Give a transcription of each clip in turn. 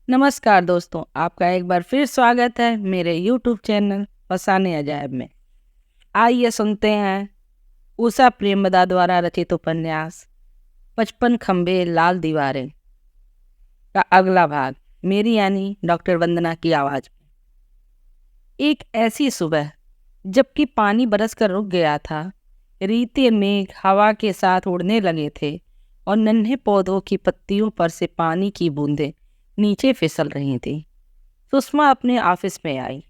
नमस्कार दोस्तों, आपका एक बार फिर स्वागत है मेरे YouTube चैनल फसाने अजायब में। आइए सुनते हैं उषा प्रेमदा द्वारा रचित उपन्यास 55 खंबे लाल दीवारें का अगला भाग, मेरी यानी डॉक्टर वंदना की आवाज में। एक ऐसी सुबह जबकि पानी बरस कर रुक गया था, रीते मेघ हवा के साथ उड़ने लगे थे और नन्हे पौधों की पत्तियों पर से पानी की बूंदें नीचे फिसल रही थी। सुषमा अपने ऑफिस में आई।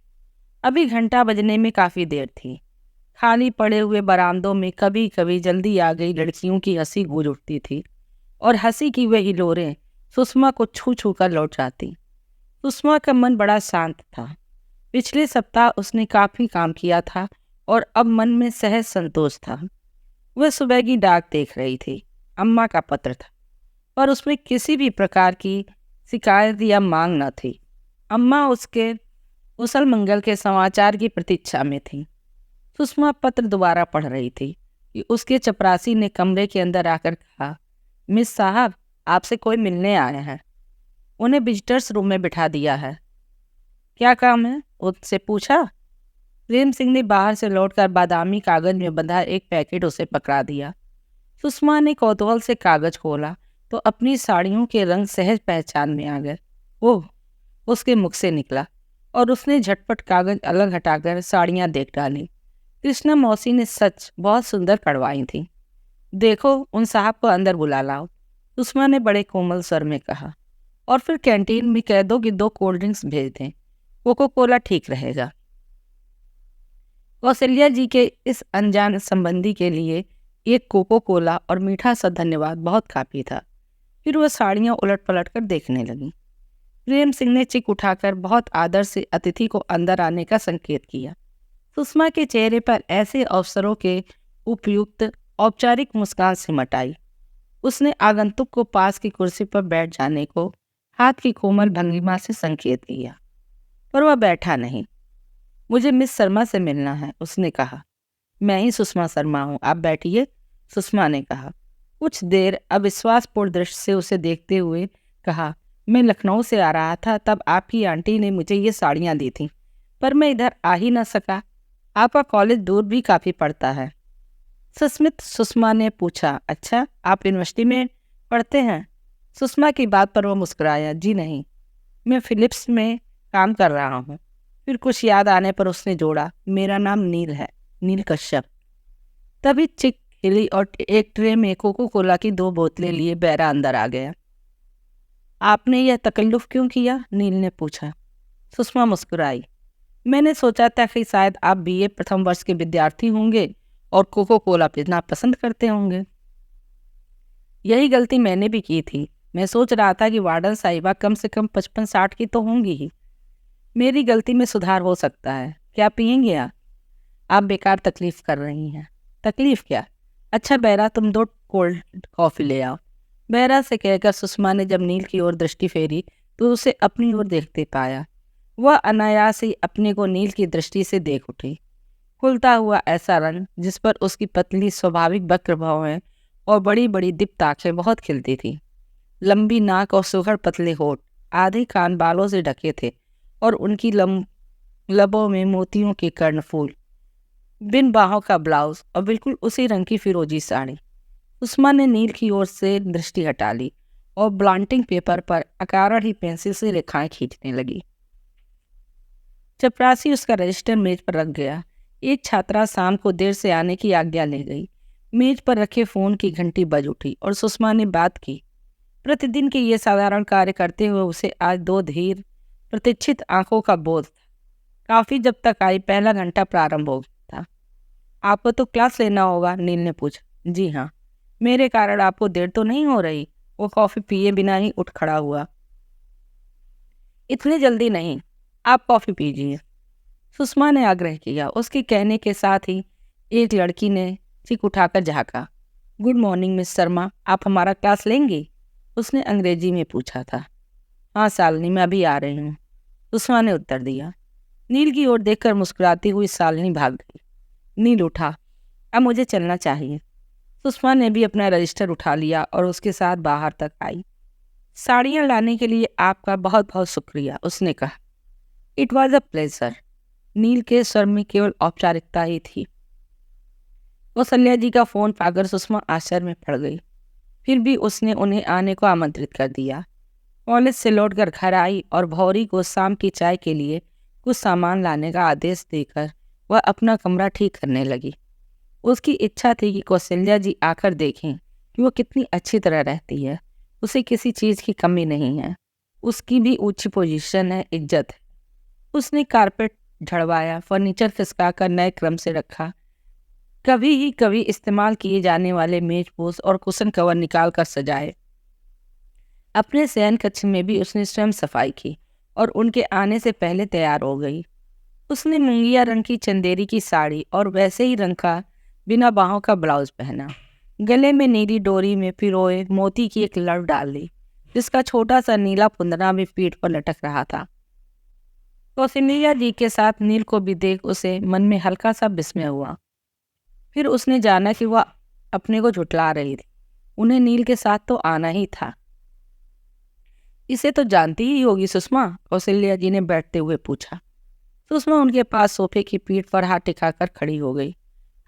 अभी घंटा बजने में काफ़ी देर थी। खाली पड़े हुए बरामदों में कभी कभी जल्दी आ गई लड़कियों की हंसी गूंज उठती थी और हंसी की वह हिलोरें सुषमा को छू छू कर लौट जाती। सुषमा का मन बड़ा शांत था। पिछले सप्ताह उसने काफ़ी काम किया था और अब मन में सहज संतोष था। वह सुबह की डाक देख रही थी। अम्मा का पत्र था, पर उसमें किसी भी प्रकार की शिकायत या मांग न थी। अम्मा उसके कुशल मंगल के समाचार की प्रतीक्षा में थी। सुषमा पत्र दोबारा पढ़ रही थी कि उसके चपरासी ने कमरे के अंदर आकर कहा, मिस साहब, आपसे कोई मिलने आया है। उन्हें विजिटर्स रूम में बिठा दिया है। क्या काम है? उससे पूछा। प्रेम सिंह ने बाहर से लौटकर बादामी कागज में बंधा एक पैकेट उसे पकड़ा दिया। सुषमा ने कौतूहल से कागज खोला तो अपनी साड़ियों के रंग सहज पहचान में आ गए। ओह, उसके मुख से निकला और उसने झटपट कागज अलग हटाकर साड़ियां देख डाली। कृष्णा मौसी ने सच बहुत सुंदर कढ़वाई थी। देखो, उन साहब को अंदर बुला लाओ, सुषमा ने बड़े कोमल स्वर में कहा। और फिर कैंटीन में कह दो कि 2 कोल्ड ड्रिंक्स भेज दें। कोको कोला ठीक रहेगा। कौशल्या जी के इस अनजान संबंधी के लिए एक कोको कोला और मीठा सा धन्यवाद बहुत काफी था। फिर वह साड़ियां उलट पलट कर देखने लगी। प्रेम सिंह ने चिक उठाकर बहुत आदर से अतिथि को अंदर आने का संकेत किया। सुषमा के चेहरे पर ऐसे अवसरों के उपयुक्त औपचारिक मुस्कान सिमट आई। उसने आगंतुक को पास की कुर्सी पर बैठ जाने को हाथ की कोमल भंगिमा से संकेत किया, पर वह बैठा नहीं। मुझे मिस शर्मा से मिलना है, उसने कहा। मैं ही सुषमा शर्मा हूँ, आप बैठिए, सुषमा ने कहा। कुछ देर अविश्वासपूर्ण दृष्टि से उसे देखते हुए कहा, मैं लखनऊ से आ रहा था, तब आपकी आंटी ने मुझे ये साड़ियाँ दी थीं, पर मैं इधर आ ही न सका। आपका कॉलेज दूर भी काफ़ी पड़ता है। सस्मित सुषमा ने पूछा, अच्छा, आप यूनिवर्सिटी में पढ़ते हैं? सुषमा की बात पर वो मुस्कुराया, जी नहीं, मैं फिलिप्स में काम कर रहा हूँ। फिर कुछ याद आने पर उसने जोड़ा, मेरा नाम नील है, नील कश्यप। तभी चिक हिली और एक ट्रे में कोको कोला की 2 बोतलें लिए बैरा अंदर आ गया। आपने यह तकल्लुफ क्यों किया? नील ने पूछा। सुषमा मुस्कुराई। मैंने सोचा था कि शायद आप बीए प्रथम वर्ष के विद्यार्थी होंगे और कोको कोला पीना पसंद करते होंगे। यही गलती मैंने भी की थी। मैं सोच रहा था कि वार्डन साहिबा कम से कम 55-60 की तो होंगी ही। मेरी गलती में सुधार हो सकता है। क्या पियेंगे आप बेकार तकलीफ कर रही हैं। तकलीफ क्या? अच्छा बैरा, तुम 2 कोल्ड कॉफ़ी ले आओ। बैरा से कहकर सुषमा ने जब नील की ओर दृष्टि फेरी तो उसे अपनी ओर देखते पाया। वह अनायास ही अपने को नील की दृष्टि से देख उठी। खुलता हुआ ऐसा रंग जिस पर उसकी पतली स्वाभाविक वक्र भौहें और बड़ी बड़ी दीप्त आंखें बहुत खिलती थी। लंबी नाक और सुघड़ पतले होठ आधे कान बालों से ढके थे और उनकी लबों में मोतियों के कर्णफूल, बिन बाहों का ब्लाउज और बिल्कुल उसी रंग की फिरोजी साड़ी। उस्मा ने नील की ओर से दृष्टि हटा ली और ब्लॉटिंग पेपर पर अकारण ही पेंसिल से रेखाएं खींचने लगी। चपरासी उसका रजिस्टर मेज पर रख गया। एक छात्रा शाम को देर से आने की आज्ञा ले गई। मेज पर रखे फोन की घंटी बज उठी और सुषमा ने बात की। प्रतिदिन के ये साधारण कार्य करते हुए उसे आज 2 धीर प्रतीक्षित आंखों का बोध था। काफी जब तक आई, पहला घंटा प्रारंभ हो गया था। आपको तो क्लास लेना होगा, नील ने पूछा। जी हाँ। मेरे कारण आपको देर तो नहीं हो रही? वो कॉफी पिए बिना ही उठ खड़ा हुआ। इतनी जल्दी नहीं, आप कॉफी पीजिए, सुषमा ने आग्रह किया। उसके कहने के साथ ही एक लड़की ने चिक उठाकर झाँका। गुड मॉर्निंग मिस शर्मा, आप हमारा क्लास लेंगी? उसने अंग्रेजी में पूछा था। हाँ शालिनी, मैं अभी आ रही हूँ, सुषमा ने उत्तर दिया। नील की ओर देखकर मुस्कुराती हुई शालिनी भाग गई। नील उठा, अब मुझे चलना चाहिए। सुषमा ने भी अपना रजिस्टर उठा लिया और उसके साथ बाहर तक आई। साड़ियाँ लाने के लिए आपका बहुत बहुत शुक्रिया, उसने कहा। It was a pleasure. Neel के स्वर में केवल औपचारिकता ही थी। कौशल्या जी का फोन पाकर सुषमा आश्चर्य में पड़ गई। फिर भी उसने उन्हें आने को आमंत्रित कर दिया। कॉलेज से लौटकर घर आई और भौरी को शाम की चाय के लिए कुछ सामान लाने का आदेश देकर वह अपना कमरा ठीक करने लगी। उसकी इच्छा थी कि कौशल्या जी आकर देखें कि वो कितनी अच्छी तरह रहती है। उसे किसी चीज़ की कमी नहीं है। उसकी भी ऊंची पोजीशन है, इज्जत है। उसने कारपेट झड़वाया, फर्नीचर खिसका कर नए क्रम से रखा। कभी ही कभी इस्तेमाल किए जाने वाले मेज पोस्ट और कुशन कवर निकाल कर सजाए। अपने शयन कक्ष में भी उसने स्वयं सफाई की और उनके आने से पहले तैयार हो गई। उसने मुंगिया रंग की चंदेरी की साड़ी और वैसे ही रंग का बिना बाहों का ब्लाउज पहना। गले में नीली डोरी में पिरोए मोती की एक लड़ डाल दी, जिसका छोटा सा नीला पुंदना भी पीठ पर लटक रहा था। कौशल्या जी के साथ नील को भी देख उसे मन में हल्का सा विस्मय हुआ। फिर उसने जाना कि वह अपने को झुठला रही थी। उन्हें नील के साथ तो आना ही था। इसे तो जानती ही होगी सुषमा, कौशल्या जी ने बैठते हुए पूछा। सुषमा उनके पास सोफे की पीठ पर हाथ टिकाकर खड़ी हो गई।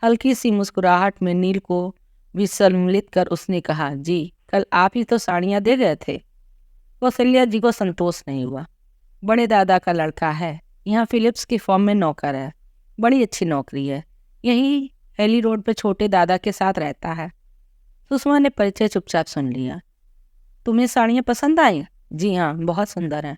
हल्की सी मुस्कुराहट में नील को भी सम्मिलित कर उसने कहा, जी कल आप ही तो साड़ियाँ दे गए थे। कौशल्या जी को संतोष नहीं हुआ। बड़े दादा का लड़का है, यहाँ फिलिप्स की फॉर्म में नौकर है। बड़ी अच्छी नौकरी है, यही हेली रोड पे छोटे दादा के साथ रहता है। सुषमा ने परिचय चुपचाप सुन लिया। तुम्हें साड़ियाँ पसंद आई? जी हाँ, बहुत सुंदर है।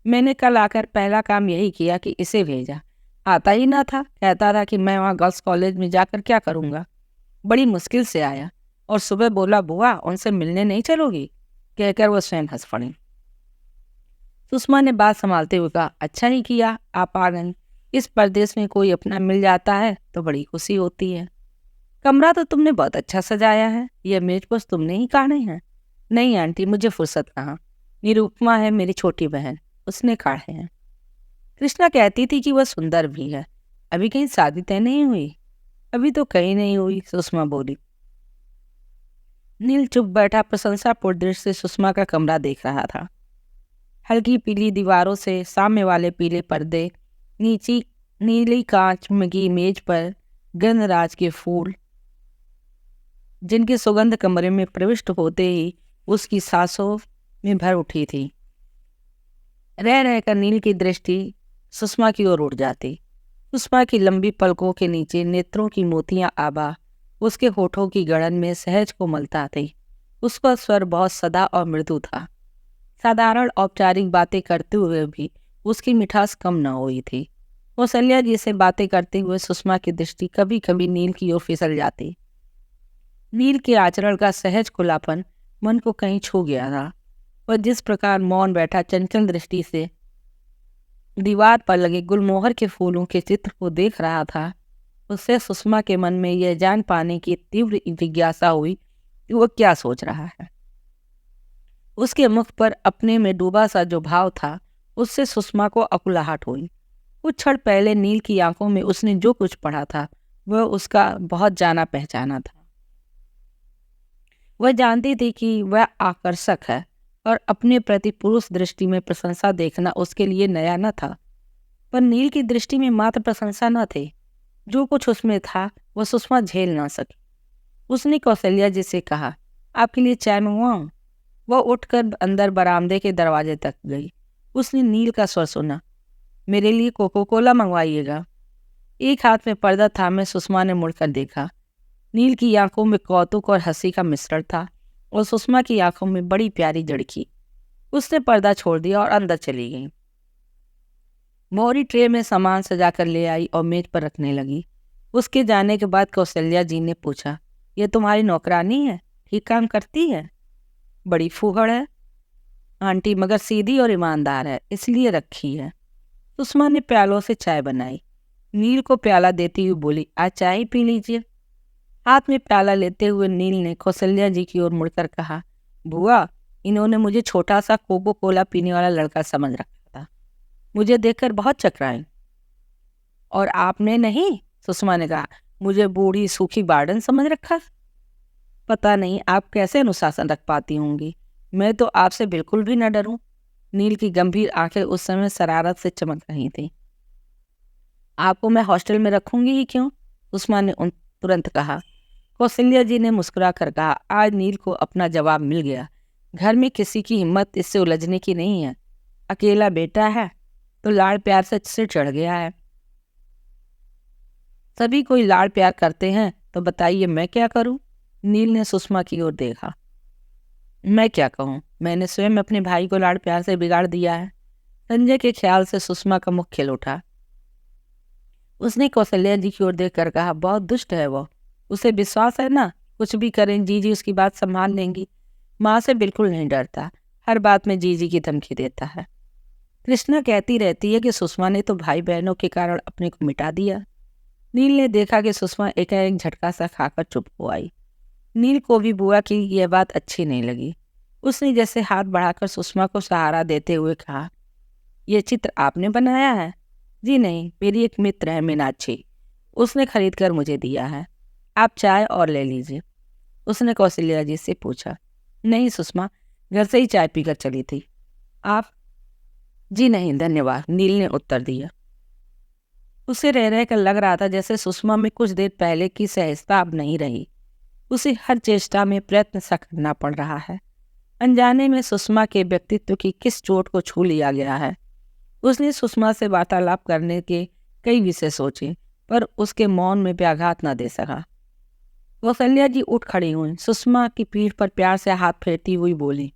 मैंने कल आकर पहला काम यही किया कि इसे भेजा। आता ही ना था, कहता था कि मैं वहाँ गर्ल्स कॉलेज में जाकर क्या करूँगा। बड़ी मुश्किल से आया और सुबह बोला, बुआ उनसे मिलने नहीं चलोगी? कहकर वो स्वयं हंस पड़ी। सुषमा ने बात संभालते हुए कहा, अच्छा ही किया आप आ गई। इस परदेश में कोई अपना मिल जाता है तो बड़ी खुशी होती है। कमरा तो तुमने बहुत अच्छा सजाया है। यह मेजपोश तुमने ही काढ़े हैं? नहीं आंटी, मुझे फुर्सत कहाँ। निरुपमा है मेरी छोटी बहन, उसने काढ़े हैं। कृष्णा कहती थी कि वह सुंदर भी है। अभी कहीं शादी तय नहीं हुई? अभी तो कहीं नहीं हुई, सुषमा बोली। नील चुप बैठा प्रशंसापूर्ण दृष्टि से सुषमा का कमरा देख रहा था। हल्की पीली दीवारों से सामने वाले पीले पर्दे, नीची नीली कांच की मेज पर गंधराज के फूल, जिनकी सुगंध कमरे में प्रविष्ट होते ही उसकी सांसों में भर उठी थी। रह रहकर नील की दृष्टि सुषमा की ओर उड़ जाती। सुषमा की लंबी पलकों के नीचे नेत्रों की मोतियां आभा उसके होठों की गड़न में सहज कोमलता थी। उसका स्वर बहुत सदा और मृदु था। साधारण औपचारिक बातें करते हुए भी उसकी मिठास कम न हुई थी। कौशल्या जी से बातें करते हुए सुषमा की दृष्टि कभी कभी नील की ओर फिसल जाती। नील के आचरण का सहज खुलापन मन को कहीं छू गया था। वह जिस प्रकार मौन बैठा चंचल दृष्टि से दीवार पर लगे गुलमोहर के फूलों के चित्र को देख रहा था, उससे सुषमा के मन में यह जान पाने की तीव्र जिज्ञासा हुई कि वह क्या सोच रहा है। उसके मुख पर अपने में डूबा सा जो भाव था, उससे सुषमा को अकुलाहट हुई। कुछ क्षण पहले नील की आंखों में उसने जो कुछ पढ़ा था वह उसका बहुत जाना पहचाना था। वह जानती थी कि वह आकर्षक है और अपने प्रति पुरुष दृष्टि में प्रशंसा देखना उसके लिए नया न था। पर नील की दृष्टि में मात्र प्रशंसा न थी, जो कुछ उसमें था वह सुषमा झेल ना सकी। उसने कौशल्या जी से कहा, आपके लिए चाय मंगवाऊं? वह उठकर अंदर बरामदे के दरवाजे तक गई। उसने नील का स्वर सुना, मेरे लिए कोको कोला मंगवाइएगा। एक हाथ में पर्दा थामे सुषमा ने मुड़कर देखा। नील की आंखों में कौतुक और हंसी का मिश्रण था और सुषमा की आंखों में बड़ी प्यारी झड़की। उसने पर्दा छोड़ दिया और अंदर चली गई। मोहरी ट्रे में सामान सजाकर ले आई और मेज पर रखने लगी। उसके जाने के बाद कौशल्या जी ने पूछा, यह तुम्हारी नौकरानी है? ठीक काम करती है? बड़ी फूहड़ है आंटी, मगर सीधी और ईमानदार है, इसलिए रखी है। सुषमा ने प्यालों से चाय बनाई। नील को प्याला देती हुई बोली, आज चाय पी लीजिए। हाथ में प्याला लेते हुए नील ने कौशल्या जी की ओर मुड़कर कहा, बुआ इन्होंने मुझे छोटा सा कोको कोला पीने वाला लड़का समझ रखा था। मुझे देखकर बहुत चकराई। और आपने नहीं? सुषमा ने कहा, मुझे बूढ़ी सूखी बार्डन समझ रखा। पता नहीं आप कैसे अनुशासन रख पाती होंगी। मैं तो आपसे बिल्कुल भी न डरूं। नील की गंभीर आंखें उस समय शरारत से चमक रही थीं। आपको मैं हॉस्टल में रखूंगी ही क्यों? सुषमा ने तुरंत कहा। कौशल्या जी ने मुस्कुरा कर कहा, आज नील को अपना जवाब मिल गया। घर में किसी की हिम्मत इससे उलझने की नहीं है। अकेला बेटा है तो लाड़ प्यार से सिर चढ़ गया है। सभी कोई लाड़ प्यार करते हैं, तो बताइए मैं क्या करूं? नील ने सुषमा की ओर देखा। मैं क्या कहूँ, मैंने स्वयं अपने भाई को लाड़ प्यार से बिगाड़ दिया है। संजय के ख्याल से सुषमा का मुख खिल उठा। उसने कौशल्या जी की ओर देखकर कहा, बहुत दुष्ट है वो। उसे विश्वास है ना, कुछ भी करें जीजी उसकी बात संभाल लेंगी। माँ से बिल्कुल नहीं डरता, हर बात में जीजी की धमकी देता है। कृष्णा कहती रहती है कि सुषमा ने तो भाई बहनों के कारण अपने को मिटा दिया। नील ने देखा कि सुषमा एकाएक झटका सा खाकर चुप हो आई। नील को भी बुआ की यह बात अच्छी नहीं लगी। उसने जैसे हाथ बढ़ाकर सुषमा को सहारा देते हुए कहा, यह चित्र आपने बनाया है? जी नहीं, मेरी एक मित्र है मीनाक्षी, उसने खरीद कर मुझे दिया है। आप चाय और ले लीजिए। उसने कौशल्या जी से पूछा। नहीं सुषमा, घर से ही चाय पीकर चली थी। आप? जी नहीं धन्यवाद, नील ने उत्तर दिया। उसे रह रहकर लग रहा था जैसे सुषमा में कुछ देर पहले की सहजता अब नहीं रही। उसे हर चेष्टा में प्रयत्न सा करना पड़ रहा है। अनजाने में सुषमा के व्यक्तित्व की किस चोट को छू लिया गया है। उसने सुषमा से वार्तालाप करने के कई विषय सोचे, पर उसके मौन में व्याघात न दे सका। कौशल्या जी उठ खड़ी हुई, सुषमा की पीठ पर प्यार से हाथ फेरती हुई बोली,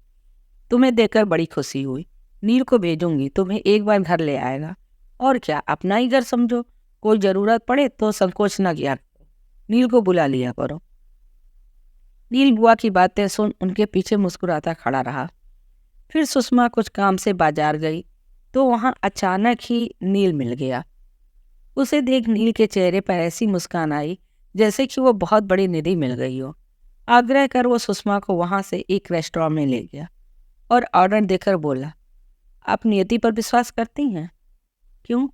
तुम्हें देखकर बड़ी खुशी हुई। नील को भेजूंगी, तुम्हें एक बार घर ले आएगा। और क्या, अपना ही घर समझो। कोई जरूरत पड़े तो संकोच न किया करो, नील को बुला लिया करो। नील बुआ की बातें सुन उनके पीछे मुस्कुराता खड़ा रहा। फिर सुषमा कुछ काम से बाजार गई तो वहां अचानक ही नील मिल गया। उसे देख नील के चेहरे पर ऐसी मुस्कान आई जैसे कि वो बहुत बड़ी निधि मिल गई हो। आग्रह कर वो सुषमा को वहां से एक रेस्टोरेंट में ले गया और ऑर्डर देकर बोला, आप नियति पर विश्वास करती हैं? क्यों?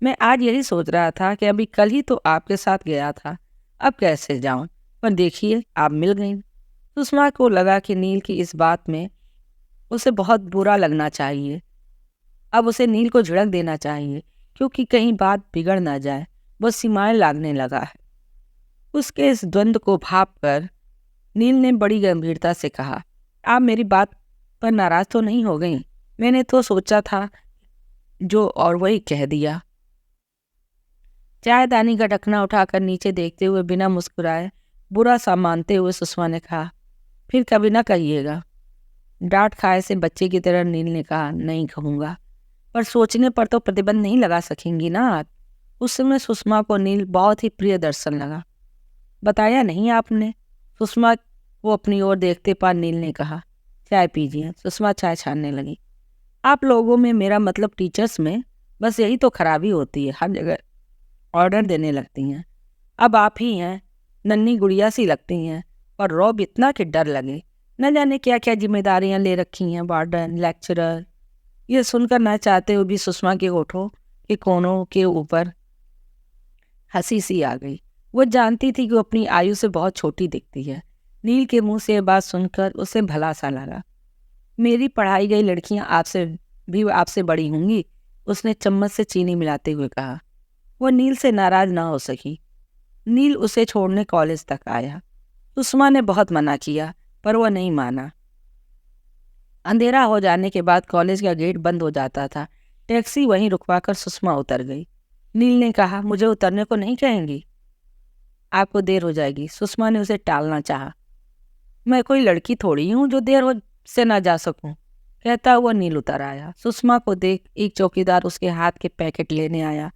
मैं आज यही सोच रहा था कि अभी कल ही तो आपके साथ गया था, अब कैसे जाऊं, पर देखिए आप मिल गई। सुषमा को लगा कि नील की इस बात में उसे बहुत बुरा लगना चाहिए। अब उसे नील को झिड़क देना चाहिए, क्योंकि कहीं बात बिगड़ ना जाए। वो सीमाएं लादने लगा है। उसके इस द्वंद्व को भाप कर नील ने बड़ी गंभीरता से कहा, आप मेरी बात पर नाराज तो नहीं हो गई? मैंने तो सोचा था जो और वही कह दिया। चायदानी का ढकना उठाकर नीचे देखते हुए बिना मुस्कुराए बुरा सा मानते हुए सुषमा ने कहा, फिर कभी ना कहिएगा। डांट खाए से बच्चे की तरह नील ने कहा, नहीं कहूँगा, पर सोचने पर तो प्रतिबंध नहीं लगा सकेंगी ना आप। उस समय सुषमा को नील बहुत ही प्रिय दर्शन लगा। बताया नहीं आपने? सुषमा को अपनी ओर देखते पार नील ने कहा, चाय पीजिए। सुषमा चाय छानने लगी। आप लोगों में, मेरा मतलब टीचर्स में, बस यही तो खराबी होती है, हर जगह ऑर्डर देने लगती हैं। अब आप ही हैं, नन्ही गुड़िया सी लगती हैं, पर रौब इतना कि डर लगे। न जाने क्या क्या जिम्मेदारियां ले रखी हैं, वार्डन, लेक्चरर। ये सुनकर न चाहते हुए भी सुषमा के होठों के कोनों के ऊपर हंसी सी आ गई। वो जानती थी कि वो अपनी आयु से बहुत छोटी दिखती है। नील के मुंह से ये बात सुनकर उसे भला सा लगा। मेरी पढ़ाई गई लड़कियां आपसे बड़ी होंगी, उसने चम्मच से चीनी मिलाते हुए कहा। वो नील से नाराज ना हो सकी। नील उसे छोड़ने कॉलेज तक आया। सुषमा ने बहुत मना किया, पर वह नहीं माना। अंधेरा हो जाने के बाद कॉलेज का गेट बंद हो जाता था। टैक्सी वहीं रुकवाकर सुषमा उतर गई। नील ने कहा, मुझे उतरने को नहीं कहेंगी? आपको देर हो जाएगी। सुषमा ने उसे टालना चाहा। मैं कोई लड़की थोड़ी हूँ जो देर हो से ना जा सकूं, कहता हुआ नील उतर आया। सुषमा को देख एक चौकीदार उसके हाथ के पैकेट लेने आया,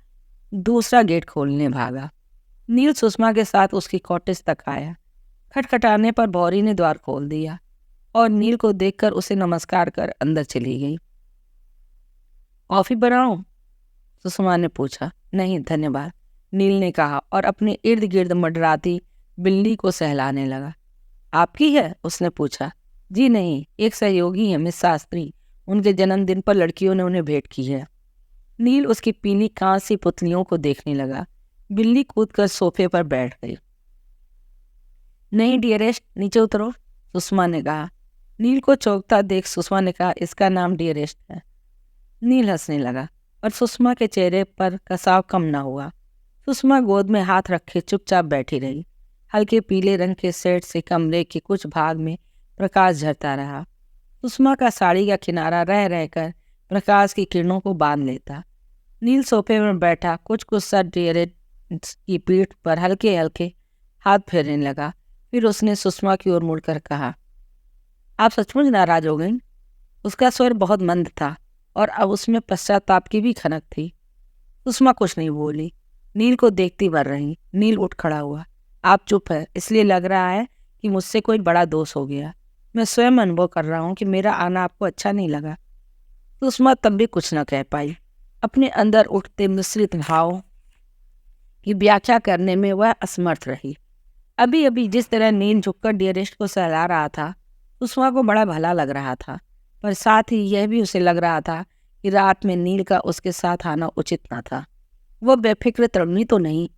दूसरा गेट खोलने भागा। नील सुषमा के साथ उसकी कॉटेज तक आया। खटखटाने पर भौरी ने द्वार खोल दिया और नील को देखकर उसे नमस्कार कर अंदर चली गई। कॉफी बनाऊं? सुषमा ने पूछा। नहीं धन्यवाद, नील ने कहा और अपने इर्द गिर्द मंडराती बिल्ली को सहलाने लगा। आपकी है? उसने पूछा। जी नहीं, एक सहयोगी है, मिस शास्त्री। उनके जन्मदिन पर लड़कियों ने उन्हें भेंट की है। नील उसकी पीली कांसी पुतलियों को देखने लगा। बिल्ली कूदकर सोफे पर बैठ गई। नहीं डियरेस्ट, नीचे उतरो, सुषमा ने कहा। नील को चौंकता देख सुषमा ने कहा, इसका नाम डियरेस्ट है। नील हंसने लगा और सुषमा के चेहरे पर कसाव कम न हुआ। सुषमा गोद में हाथ रखे चुपचाप बैठी रही। हल्के पीले रंग के सेट से कमरे के कुछ भाग में प्रकाश झरता रहा। सुषमा का साड़ी का किनारा रह रहकर प्रकाश की किरणों को बांध लेता। नील सोफे में बैठा कुछ गुस्सा डियरेट की पीठ पर हल्के हल्के हाथ फेरने लगा। फिर उसने सुषमा की ओर मुड़कर कहा, आप सचमुच नाराज हो गई? उसका स्वर बहुत मंद था और अब उसमें पश्चाताप की भी खनक थी। सुषमा कुछ नहीं बोली, नील को देखती मर रही। नील उठ खड़ा हुआ। आप चुप है, इसलिए लग रहा है कि मुझसे कोई बड़ा दोष हो गया। मैं स्वयं अनुभव कर रहा हूँ कि मेरा आना आपको अच्छा नहीं लगा। सुषमा तब भी कुछ न कह पाई। अपने अंदर उठते मिश्रित भाव की व्याख्या करने में वह असमर्थ रही। अभी अभी जिस तरह नील झुककर डियरेस्ट को सहला रहा था, सुषमा को बड़ा भला लग रहा था, पर साथ ही यह भी उसे लग रहा था कि रात में नील का उसके साथ आना उचित न था। वह बेफिक्र तड़मनी तो नहीं,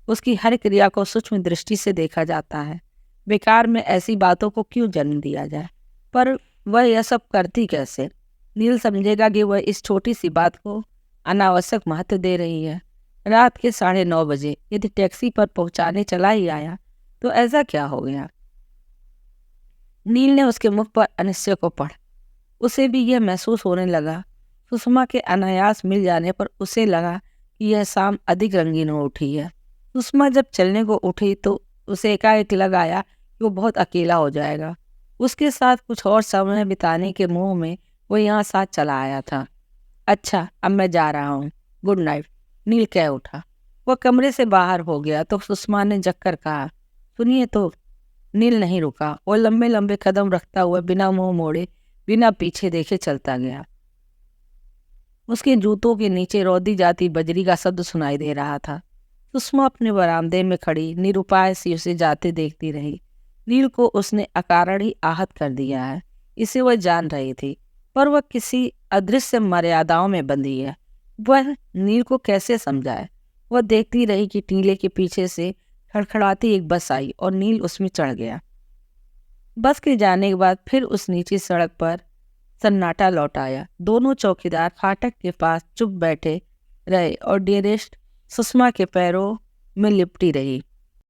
उसकी हर क्रिया को सूक्ष्म दृष्टि से देखा जाता है। बेकार में ऐसी बातों को क्यों जन्म दिया जाए? पर वह यह सब करती कैसे? नील समझेगा कि वह इस छोटी सी बात को अनावश्यक महत्व दे रही है। रात के 9:30 बजे यदि टैक्सी पर पहुंचाने चला ही आया तो ऐसा क्या हो गया? नील ने उसके मुख पर अनिश्चय को पढ़। उसे भी यह महसूस होने लगा। सुषमा के अनायास मिल जाने पर उसे लगा कि यह शाम अधिक रंगीन हो उठी है। सुषमा जब चलने को उठी तो उसे एकाएक लग आया कि वो बहुत अकेला हो जाएगा। उसके साथ कुछ और समय बिताने के मोह में वो यहाँ साथ चला आया था। अच्छा, अब मैं जा रहा हूँ, गुड नाइट, नील कह उठा। वह कमरे से बाहर हो गया तो सुषमा ने जगकर कहा, सुनिए तो। नील नहीं रुका और लंबे लंबे कदम रखता हुआ बिना मुंह मोड़े बिना पीछे देखे चलता गया। उसके जूतों के नीचे रौदी जाती बजरी का शब्द सुनाई दे रहा था। सुषमा अपने बरामदे में खड़ी निरुपाय सी उसे जाते देखती रही। नील को उसने अकारण ही आहत कर दिया है, इसे वह जान रही थी, पर वह किसी अदृश्य मर्यादाओं में बंधी है। वह नील को कैसे समझाए? वह देखती रही कि टीले के पीछे से खड़खड़ाती एक बस आई और नील उसमें चढ़ गया। बस के जाने के बाद फिर उस नीची सड़क पर सन्नाटा लौट आया। दोनों चौकीदार फाटक के पास चुप बैठे रहे और डियरेस्ट सुषमा के पैरों में लिपटी रही।